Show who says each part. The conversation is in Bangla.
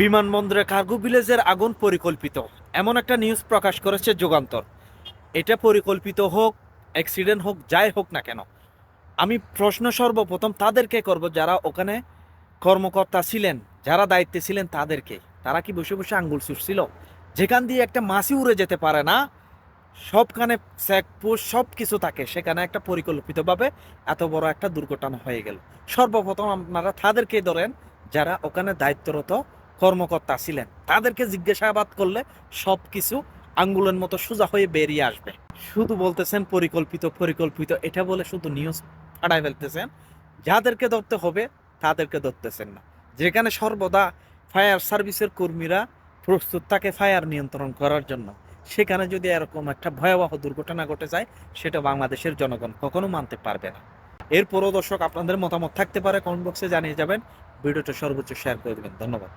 Speaker 1: বিমানবন্দরে কার্গো ভিলেজের আগুন পরিকল্পিত, এমন একটা নিউজ প্রকাশ করেছে যুগান্তর। এটা পরিকল্পিত হোক, অ্যাক্সিডেন্ট হোক, যাই হোক না কেন, আমি প্রশ্ন সর্বপ্রথম তাদেরকে করব যারা ওখানে কর্মকর্তা ছিলেন, যারা দায়িত্বে ছিলেন তাদেরকে। তারা কি বসে বসে আঙ্গুল চুষছিল? যেখান দিয়ে একটা মাছি উড়ে যেতে পারে না, সবখানে চেকপোস্ট সব কিছু থাকে, সেখানে একটা পরিকল্পিতভাবে এত বড় একটা দুর্ঘটনা হয়ে গেল। সর্বপ্রথম আপনারা তাদেরকে ধরেন যারা ওখানে দায়িত্বরত কর্মকর্তা ছিলেন, তাদেরকে জিজ্ঞাসাবাদ করলে সব কিছু আঙ্গুলের মতো সোজা হয়ে বেরিয়ে আসবে। শুধু বলতেছেন পরিকল্পিত পরিকল্পিত, এটা বলে শুধু নিউজ ফাটাই ফেলতেছেন। যাদেরকে ধরতে হবে তাদেরকে ধরতেছেন না। যেখানে সর্বদা ফায়ার সার্ভিসের কর্মীরা প্রস্তুত থাকে ফায়ার নিয়ন্ত্রণ করার জন্য, সেখানে যদি এরকম একটা ভয়াবহ দুর্ঘটনা ঘটে যায়, সেটা বাংলাদেশের জনগণ কখনো মানতে পারবে না। এরপরও দর্শক, আপনাদের মতামত থাকতে পারে, কমেন্ট বক্সে জানিয়ে যাবেন। ভিডিওটা সর্বোচ্চ শেয়ার করে দেবেন। ধন্যবাদ।